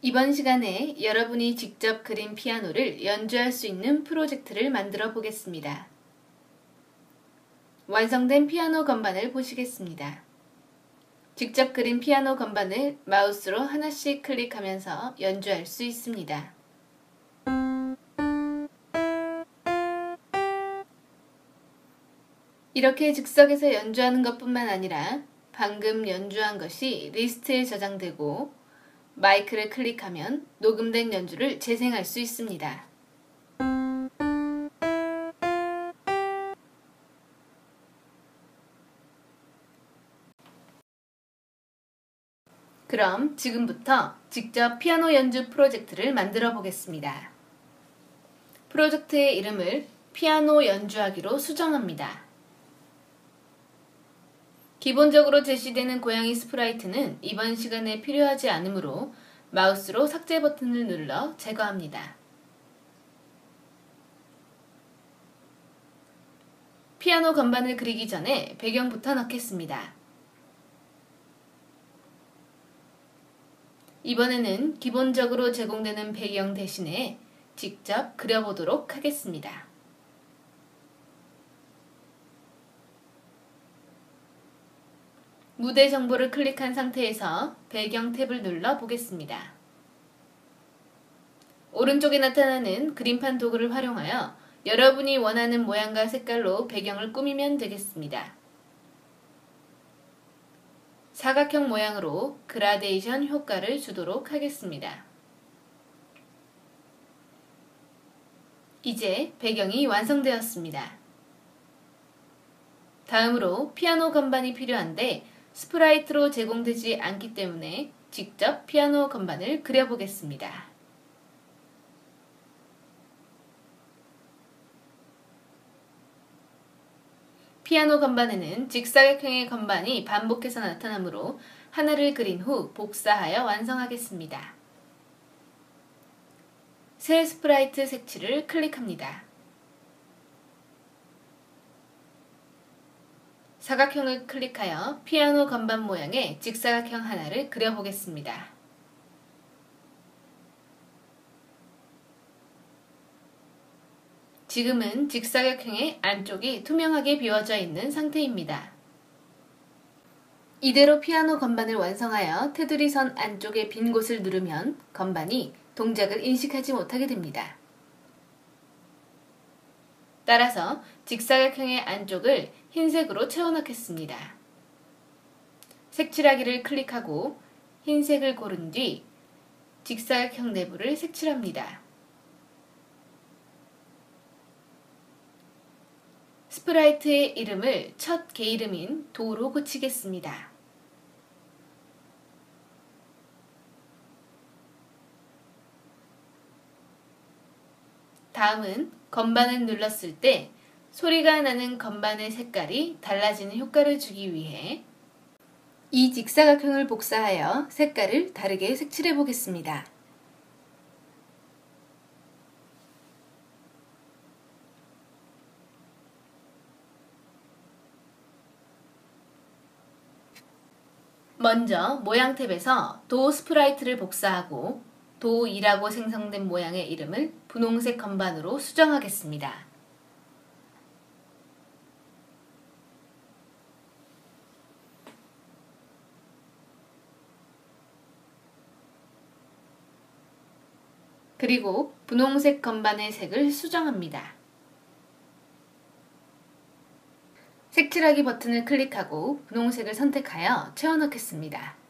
이번 시간에 여러분이 직접 그린 피아노를 연주할 수 있는 프로젝트를 만들어 보겠습니다. 완성된 피아노 건반을 보시겠습니다. 직접 그린 피아노 건반을 마우스로 하나씩 클릭하면서 연주할 수 있습니다. 이렇게 즉석에서 연주하는 것뿐만 아니라 방금 연주한 것이 리스트에 저장되고 마이크를 클릭하면 녹음된 연주를 재생할 수 있습니다. 그럼 지금부터 직접 피아노 연주 프로젝트를 만들어 보겠습니다. 프로젝트의 이름을 피아노 연주하기로 수정합니다. 기본적으로 제시되는 고양이 스프라이트는 이번 시간에 필요하지 않으므로 마우스로 삭제 버튼을 눌러 제거합니다. 피아노 건반을 그리기 전에 배경부터 넣겠습니다. 이번에는 기본적으로 제공되는 배경 대신에 직접 그려보도록 하겠습니다. 무대 정보를 클릭한 상태에서 배경 탭을 눌러 보겠습니다. 오른쪽에 나타나는 그림판 도구를 활용하여 여러분이 원하는 모양과 색깔로 배경을 꾸미면 되겠습니다. 사각형 모양으로 그라데이션 효과를 주도록 하겠습니다. 이제 배경이 완성되었습니다. 다음으로 피아노 건반이 필요한데 스프라이트로 제공되지 않기 때문에 직접 피아노 건반을 그려보겠습니다. 피아노 건반에는 직사각형의 건반이 반복해서 나타나므로 하나를 그린 후 복사하여 완성하겠습니다. 새 스프라이트 색칠을 클릭합니다. 사각형을 클릭하여 피아노 건반 모양의 직사각형 하나를 그려보겠습니다. 지금은 직사각형의 안쪽이 투명하게 비워져 있는 상태입니다. 이대로 피아노 건반을 완성하여 테두리 선 안쪽의 빈 곳을 누르면 건반이 동작을 인식하지 못하게 됩니다. 따라서 직사각형의 안쪽을 흰색으로 채워넣겠습니다. 색칠하기를 클릭하고 흰색을 고른 뒤 직사각형 내부를 색칠합니다. 스프라이트의 이름을 첫 개이름인 도로 고치겠습니다. 다음은 건반을 눌렀을 때 소리가 나는 건반의 색깔이 달라지는 효과를 주기 위해 이 직사각형을 복사하여 색깔을 다르게 색칠해 보겠습니다. 먼저 모양 탭에서 도 스프라이트를 복사하고 도2라고 생성된 모양의 이름을 분홍색 건반으로 수정하겠습니다. 그리고 분홍색 건반의 색을 수정합니다. 색칠하기 버튼을 클릭하고 분홍색을 선택하여 채워넣겠습니다.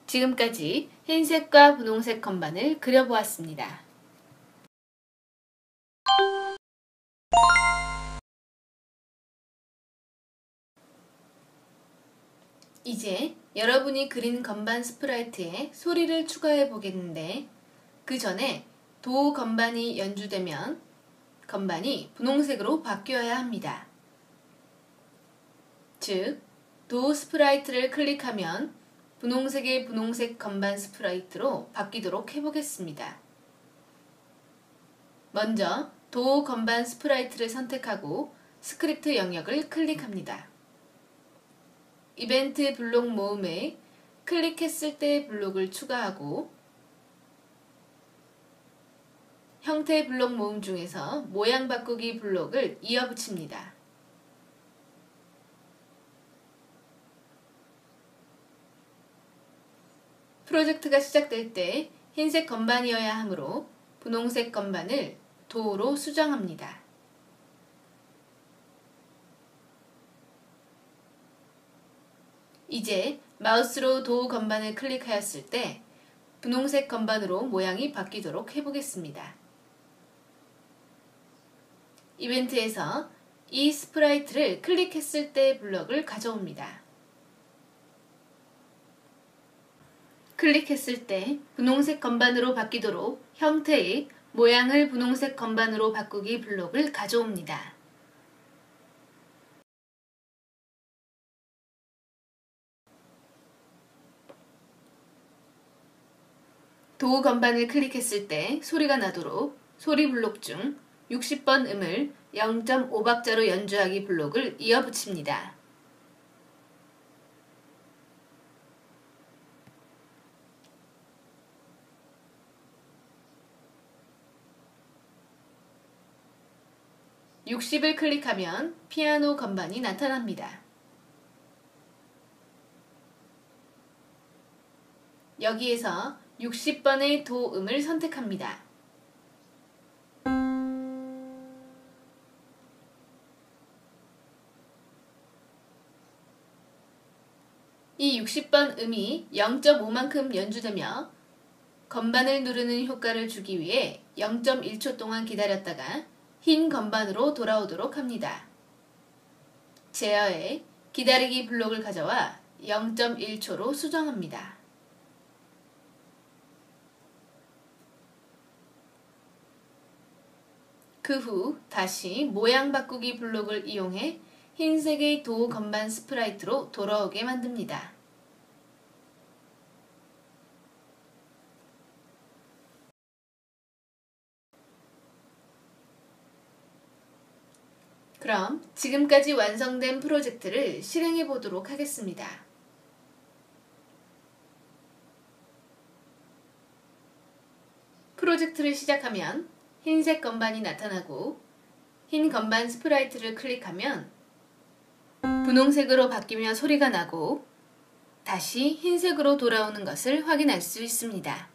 지금까지 흰색과 분홍색 건반을 그려보았습니다. 이제 여러분이 그린 건반 스프라이트에 소리를 추가해 보겠는데 그 전에 도 건반이 연주되면 건반이 분홍색으로 바뀌어야 합니다. 즉, 도 스프라이트를 클릭하면 분홍색의 분홍색 건반 스프라이트로 바뀌도록 해보겠습니다. 먼저 도 건반 스프라이트를 선택하고 스크립트 영역을 클릭합니다. 이벤트 블록 모음에 클릭했을 때 블록을 추가하고 형태 블록 모음 중에서 모양 바꾸기 블록을 이어붙입니다. 프로젝트가 시작될 때 흰색 건반이어야 하므로 분홍색 건반을 도로 수정합니다. 이제 마우스로 도 건반을 클릭하였을 때 분홍색 건반으로 모양이 바뀌도록 해보겠습니다. 이벤트에서 이 스프라이트를 클릭했을 때 블럭을 가져옵니다. 클릭했을 때 분홍색 건반으로 바뀌도록 형태의 모양을 분홍색 건반으로 바꾸기 블록을 가져옵니다. 도 건반을 클릭했을 때 소리가 나도록 소리 블록 중 60번 음을 0.5박자로 연주하기 블록을 이어붙입니다. (60을) 클릭하면 피아노 건반이 나타납니다. 여기에서 60번의 도음을 선택합니다. 이 60번 음이 0.5만큼 연주되며 건반을 누르는 효과를 주기 위해 0.1초 동안 기다렸다가 흰 건반으로 돌아오도록 합니다. 제어해 기다리기 블록을 가져와 0.1초로 수정합니다. 그 후 다시 모양 바꾸기 블록을 이용해 흰색의 도 건반 스프라이트로 돌아오게 만듭니다. 그럼 지금까지 완성된 프로젝트를 실행해 보도록 하겠습니다. 프로젝트를 시작하면 흰색 건반이 나타나고 흰 건반 스프라이트를 클릭하면 분홍색으로 바뀌며 소리가 나고 다시 흰색으로 돌아오는 것을 확인할 수 있습니다.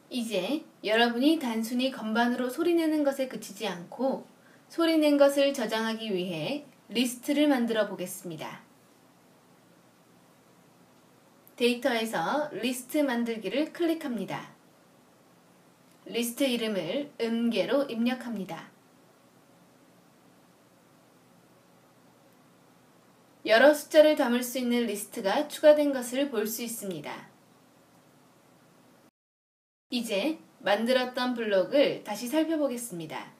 이제 여러분이 단순히 건반으로 소리내는 것에 그치지 않고 소리낸 것을 저장하기 위해 리스트를 만들어 보겠습니다. 데이터에서 리스트 만들기를 클릭합니다. 리스트 이름을 음계로 입력합니다. 여러 숫자를 담을 수 있는 리스트가 추가된 것을 볼 수 있습니다. 이제 만들었던 블록을 다시 살펴보겠습니다.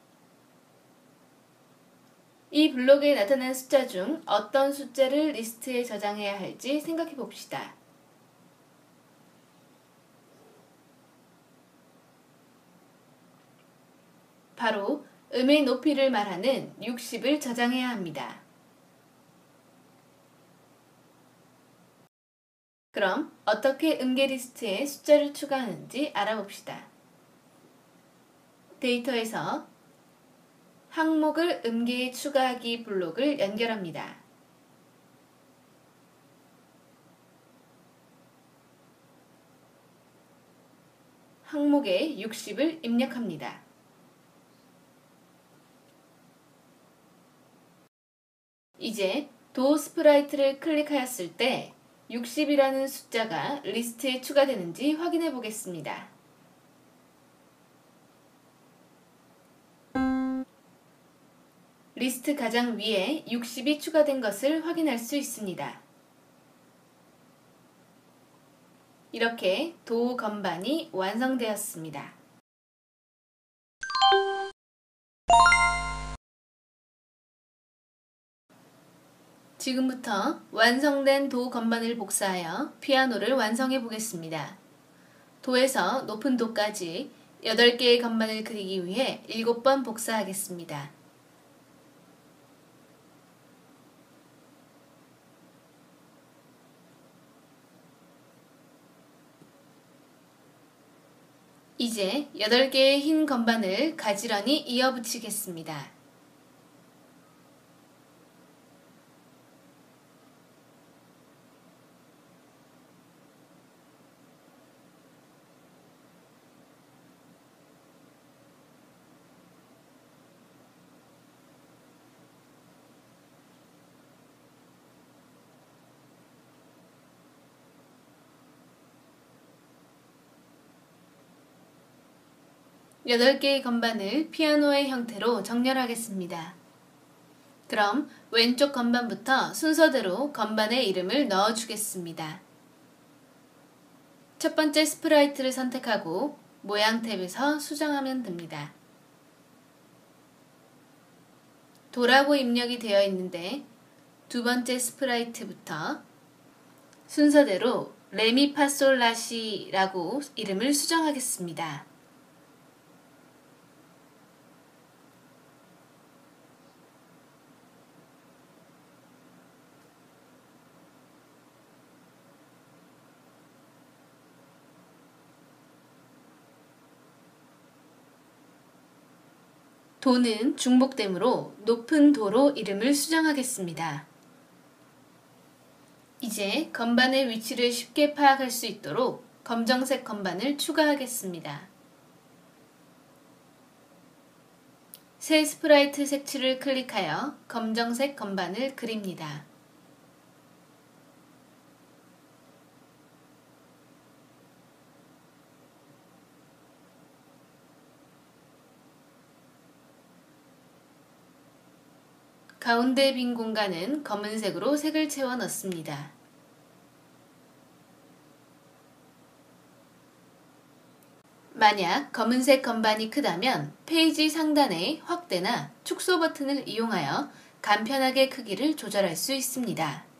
이 블록에 나타난 숫자 중 어떤 숫자를 리스트에 저장해야 할지 생각해 봅시다. 바로 음의 높이를 말하는 60을 저장해야 합니다. 그럼 어떻게 음계 리스트에 숫자를 추가하는지 알아봅시다. 데이터에서 항목을 음계에 추가하기 블록을 연결합니다. 항목에 60을 입력합니다. 이제 도 스프라이트를 클릭하였을 때 60이라는 숫자가 리스트에 추가되는지 확인해 보겠습니다. 리스트 가장 위에 60이 추가된 것을 확인할 수 있습니다. 이렇게 도 건반이 완성되었습니다. 지금부터 완성된 도 건반을 복사하여 피아노를 완성해 보겠습니다. 도에서 높은 도까지 8개의 건반을 그리기 위해 7번 복사하겠습니다. 이제 8개의 흰 건반을 가지런히 이어 붙이겠습니다. 여덟 개의 건반을 피아노의 형태로 정렬하겠습니다. 그럼 왼쪽 건반부터 순서대로 건반의 이름을 넣어주겠습니다. 첫 번째 스프라이트를 선택하고 모양 탭에서 수정하면 됩니다. 도라고 입력이 되어 있는데 두 번째 스프라이트부터 순서대로 레미파솔라시라고 이름을 수정하겠습니다. 도는 중복되므로 높은 도로 이름을 수정하겠습니다. 이제 건반의 위치를 쉽게 파악할 수 있도록 검정색 건반을 추가하겠습니다. 새 스프라이트 색칠을 클릭하여 검정색 건반을 그립니다. 가운데 빈 공간은 검은색으로 색을 채워 넣습니다. 만약 검은색 건반이 크다면 페이지 상단의 확대나 축소 버튼을 이용하여 간편하게 크기를 조절할 수 있습니다.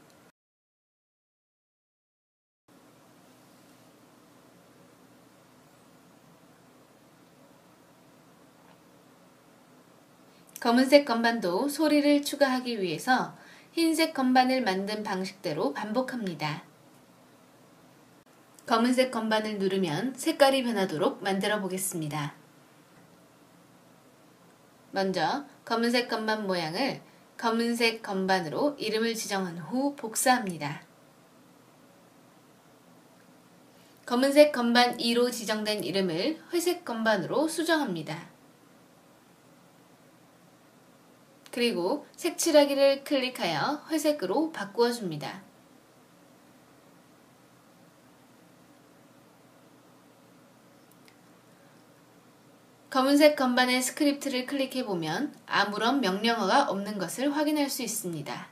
검은색 건반도 소리를 추가하기 위해서 흰색 건반을 만든 방식대로 반복합니다. 검은색 건반을 누르면 색깔이 변하도록 만들어 보겠습니다. 먼저 검은색 건반 모양을 검은색 건반으로 이름을 지정한 후 복사합니다. 검은색 건반 2로 지정된 이름을 회색 건반으로 수정합니다. 그리고 색칠하기를 클릭하여 회색으로 바꾸어 줍니다. 검은색 건반의 스크립트를 클릭해보면 아무런 명령어가 없는 것을 확인할 수 있습니다.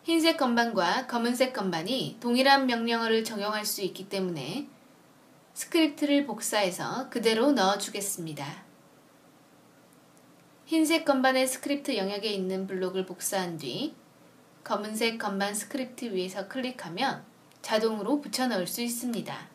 흰색 건반과 검은색 건반이 동일한 명령어를 적용할 수 있기 때문에 스크립트를 복사해서 그대로 넣어주겠습니다. 흰색 건반의 스크립트 영역에 있는 블록을 복사한 뒤 검은색 건반 스크립트 위에서 클릭하면 자동으로 붙여 넣을 수 있습니다.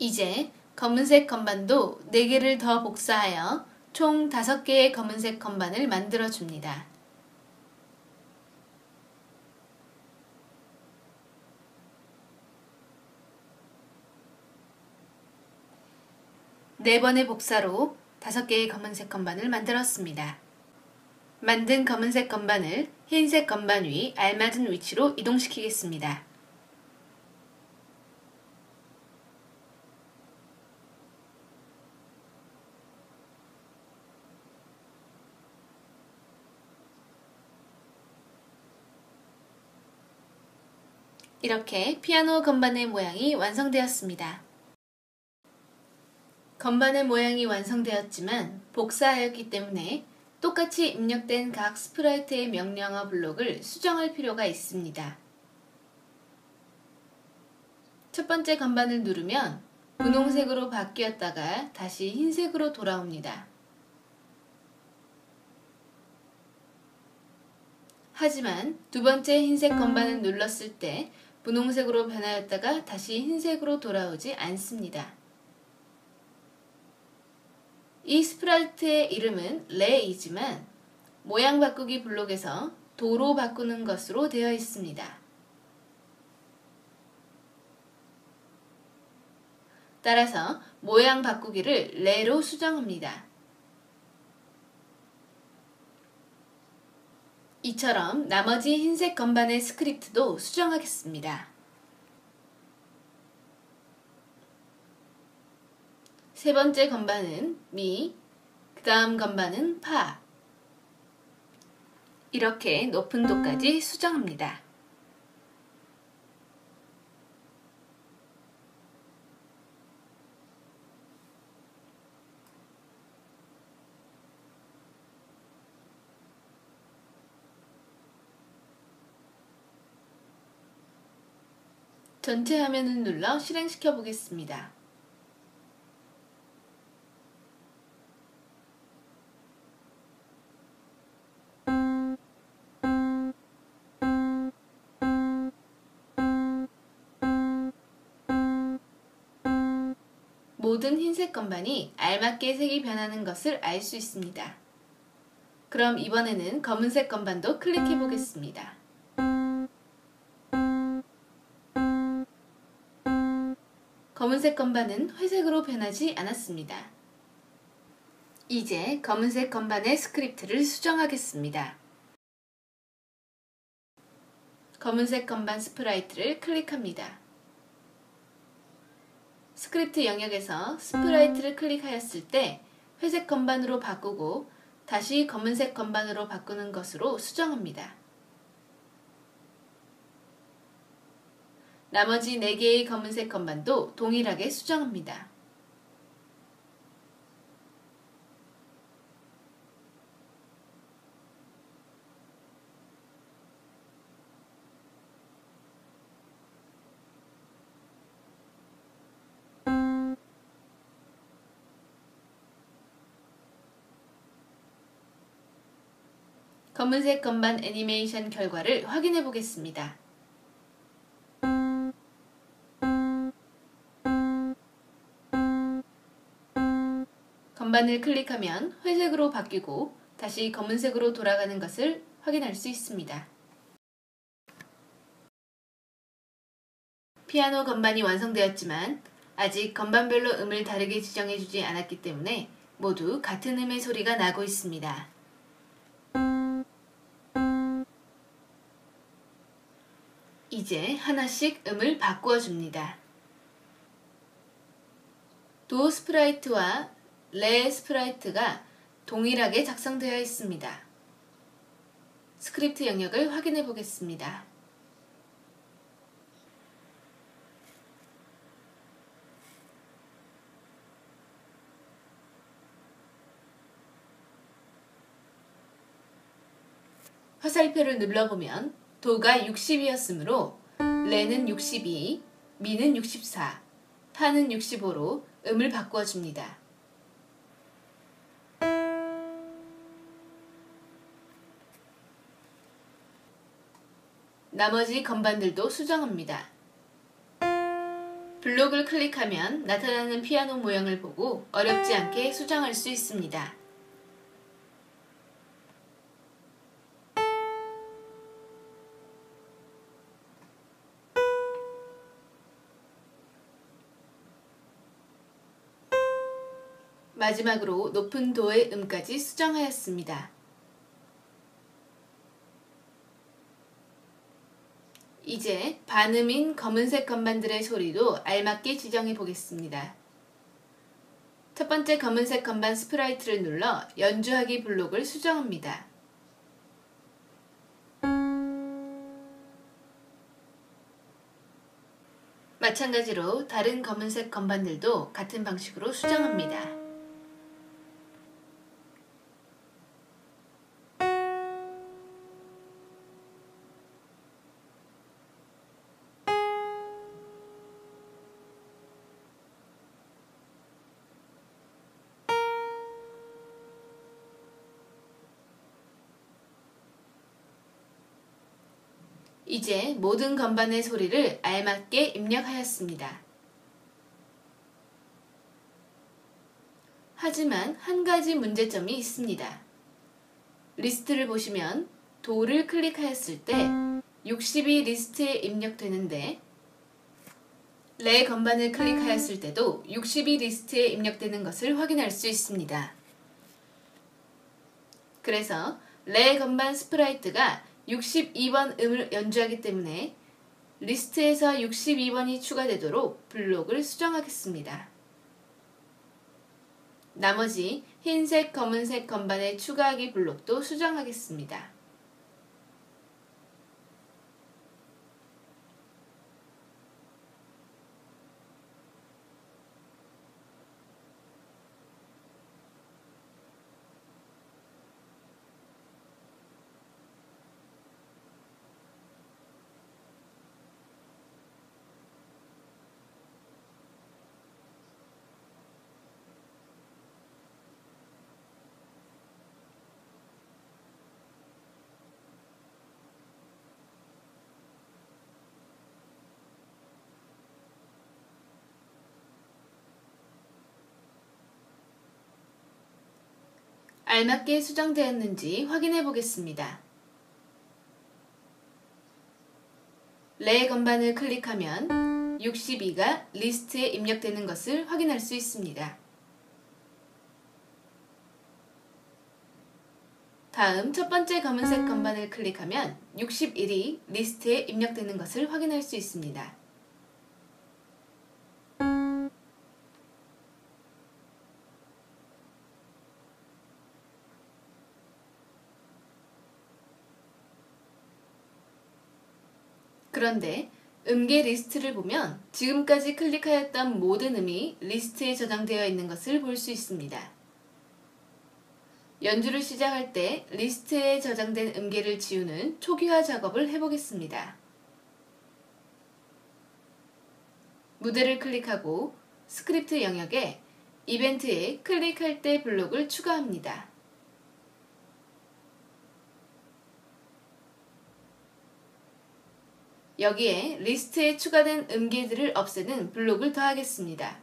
이제 검은색 건반도 4개를 더 복사하여 총 5개의 검은색 건반을 만들어 줍니다. 네 번의 복사로 5개의 검은색 건반을 만들었습니다. 만든 검은색 건반을 흰색 건반 위 알맞은 위치로 이동시키겠습니다. 이렇게 피아노 건반의 모양이 완성되었습니다. 건반의 모양이 완성되었지만 복사하였기 때문에 똑같이 입력된 각 스프라이트의 명령어 블록을 수정할 필요가 있습니다. 첫 번째 건반을 누르면 분홍색으로 바뀌었다가 다시 흰색으로 돌아옵니다. 하지만 두 번째 흰색 건반을 눌렀을 때 분홍색으로 변하였다가 다시 흰색으로 돌아오지 않습니다. 이 스프라이트의 이름은 레이지만 모양 바꾸기 블록에서 도로 바꾸는 것으로 되어 있습니다. 따라서 모양 바꾸기를 레로 수정합니다. 이처럼 나머지 흰색 건반의 스크립트도 수정하겠습니다. 세 번째 건반은 미, 그 다음 건반은 파. 이렇게 높은 도까지 수정합니다. 전체 화면을 눌러 실행시켜 보겠습니다. 모든 흰색 건반이 알맞게 색이 변하는 것을 알 수 있습니다. 그럼 이번에는 검은색 건반도 클릭해 보겠습니다. 검은색 건반은 회색으로 변하지 않았습니다. 이제 검은색 건반의 스크립트를 수정하겠습니다. 검은색 건반 스프라이트를 클릭합니다. 스크립트 영역에서 스프라이트를 클릭하였을 때 회색 건반으로 바꾸고 다시 검은색 건반으로 바꾸는 것으로 수정합니다. 나머지 4개의 검은색 건반도 동일하게 수정합니다. 검은색 건반 애니메이션 결과를 확인해 보겠습니다. 건반을 클릭하면 회색으로 바뀌고 다시 검은색으로 돌아가는 것을 확인할 수 있습니다. 피아노 건반이 완성되었지만 아직 건반별로 음을 다르게 지정해주지 않았기 때문에 모두 같은 음의 소리가 나고 있습니다. 이제 하나씩 음을 바꾸어 줍니다. 도 스프라이트와 레 스프라이트가 동일하게 작성되어 있습니다. 스크립트 영역을 확인해 보겠습니다. 화살표를 눌러보면 도가 60이었으므로 레는 62, 미는 64, 파는 65로 음을 바꾸어 줍니다. 나머지 건반들도 수정합니다. 블록을 클릭하면 나타나는 피아노 모양을 보고 어렵지 않게 수정할 수 있습니다. 마지막으로 높은 도의 음까지 수정하였습니다. 이제 반음인 검은색 건반들의 소리도 알맞게 지정해 보겠습니다. 첫 번째 검은색 건반 스프라이트를 눌러 연주하기 블록을 수정합니다. 마찬가지로 다른 검은색 건반들도 같은 방식으로 수정합니다. 이제 모든 건반의 소리를 알맞게 입력하였습니다. 하지만 한 가지 문제점이 있습니다. 리스트를 보시면 도를 클릭하였을 때 60이 리스트에 입력되는데 레 건반을 클릭하였을 때도 60이 리스트에 입력되는 것을 확인할 수 있습니다. 그래서 레 건반 스프라이트가 62번 음을 연주하기 때문에 리스트에서 62번이 추가되도록 블록을 수정하겠습니다. 나머지 흰색, 검은색 건반의 추가하기 블록도 수정하겠습니다. 알맞게 수정되었는지 확인해 보겠습니다. 레 건반을 클릭하면 62가 리스트에 입력되는 것을 확인할 수 있습니다. 다음 첫 번째 검은색 건반을 클릭하면 61이 리스트에 입력되는 것을 확인할 수 있습니다. 그런데 음계 리스트를 보면 지금까지 클릭하였던 모든 음이 리스트에 저장되어 있는 것을 볼 수 있습니다. 연주를 시작할 때 리스트에 저장된 음계를 지우는 초기화 작업을 해보겠습니다. 무대를 클릭하고 스크립트 영역에 이벤트에 클릭할 때 블록을 추가합니다. 여기에 리스트에 추가된 음계들을 없애는 블록을 더하겠습니다.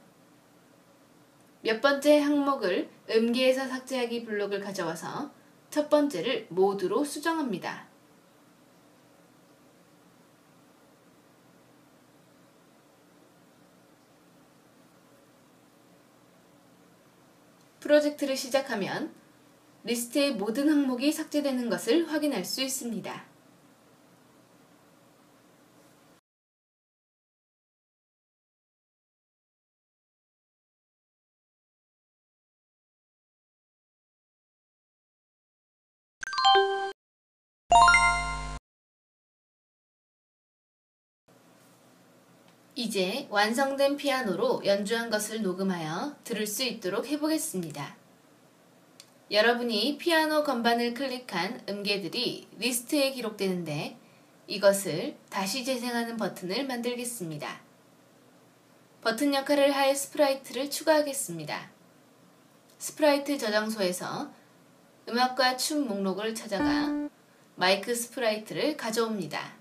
몇 번째 항목을 음계에서 삭제하기 블록을 가져와서 첫 번째를 모두로 수정합니다. 프로젝트를 시작하면 리스트의 모든 항목이 삭제되는 것을 확인할 수 있습니다. 이제 완성된 피아노로 연주한 것을 녹음하여 들을 수 있도록 해보겠습니다. 여러분이 피아노 건반을 클릭한 음계들이 리스트에 기록되는데 이것을 다시 재생하는 버튼을 만들겠습니다. 버튼 역할을 할 스프라이트를 추가하겠습니다. 스프라이트 저장소에서 음악과 춤 목록을 찾아가 마이크 스프라이트를 가져옵니다.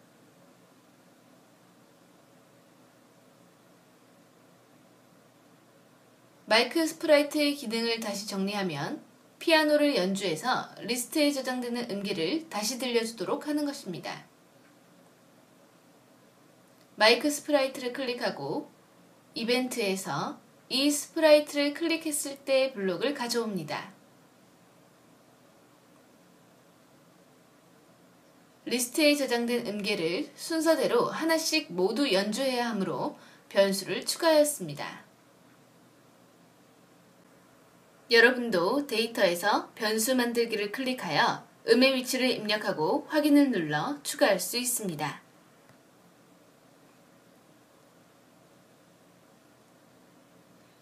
마이크 스프라이트의 기능을 다시 정리하면 피아노를 연주해서 리스트에 저장되는 음계를 다시 들려주도록 하는 것입니다. 마이크 스프라이트를 클릭하고 이벤트에서 이 스프라이트를 클릭했을 때 블록을 가져옵니다. 리스트에 저장된 음계를 순서대로 하나씩 모두 연주해야 하므로 변수를 추가하였습니다. 여러분도 데이터에서 변수 만들기를 클릭하여 음의 위치를 입력하고 확인을 눌러 추가할 수 있습니다.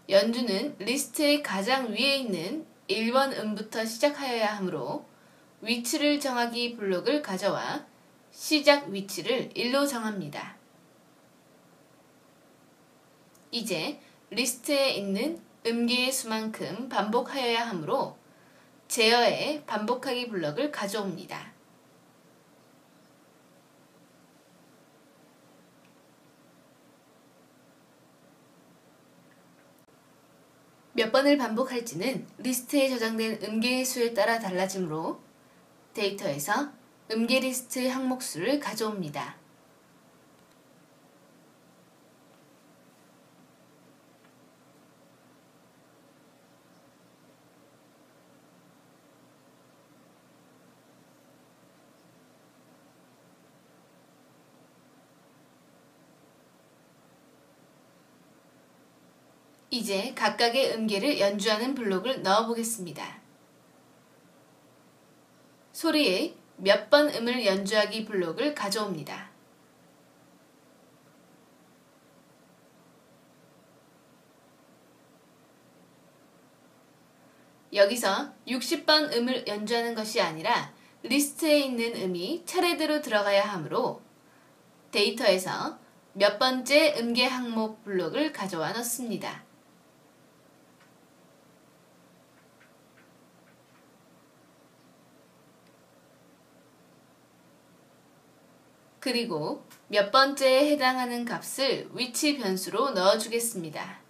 연주는 리스트의 가장 위에 있는 1번 음부터 시작하여야 하므로 위치를 정하기 블록을 가져와 시작 위치를 1로 정합니다. 이제 리스트에 있는 음계의 수만큼 반복하여야 하므로 제어에 반복하기 블록을 가져옵니다. 몇 번을 반복할지는 리스트에 저장된 음계의 수에 따라 달라지므로 데이터에서 음계 리스트 항목수를 가져옵니다. 이제 각각의 음계를 연주하는 블록을 넣어보겠습니다. 소리에 몇 번 음을 연주하기 블록을 가져옵니다. 여기서 60번 음을 연주하는 것이 아니라 리스트에 있는 음이 차례대로 들어가야 하므로 데이터에서 몇 번째 음계 항목 블록을 가져와 넣습니다. 그리고 몇 번째에 해당하는 값을 위치 변수로 넣어주겠습니다.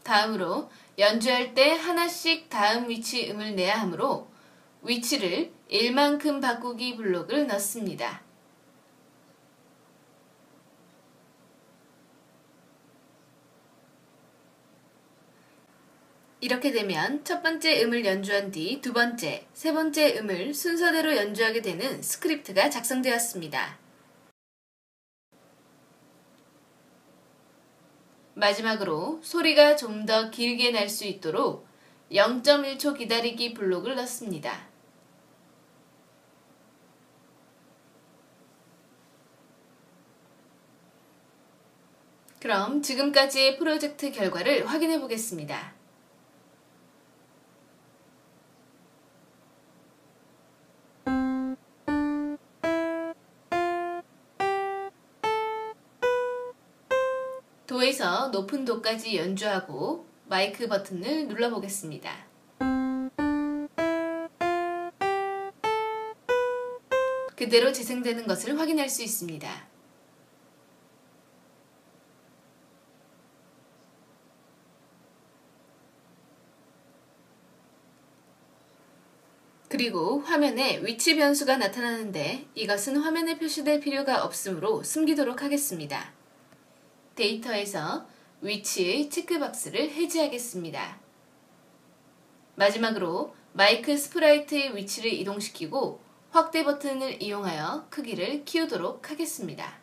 다음으로 연주할 때 하나씩 다음 위치 음을 내야 하므로 위치를 1만큼 바꾸기 블록을 넣습니다. 이렇게 되면 첫 번째 음을 연주한 뒤 두 번째, 세 번째 음을 순서대로 연주하게 되는 스크립트가 작성되었습니다. 마지막으로 소리가 좀 더 길게 날 수 있도록 0.1초 기다리기 블록을 넣습니다. 그럼 지금까지의 프로젝트 결과를 확인해 보겠습니다. 도에서 높은 도까지 연주하고 마이크 버튼을 눌러보겠습니다. 그대로 재생되는 것을 확인할 수 있습니다. 그리고 화면에 위치 변수가 나타나는데 이것은 화면에 표시될 필요가 없으므로 숨기도록 하겠습니다. 데이터에서 위치의 체크박스를 해제하겠습니다. 마지막으로 마이크 스프라이트의 위치를 이동시키고 확대 버튼을 이용하여 크기를 키우도록 하겠습니다.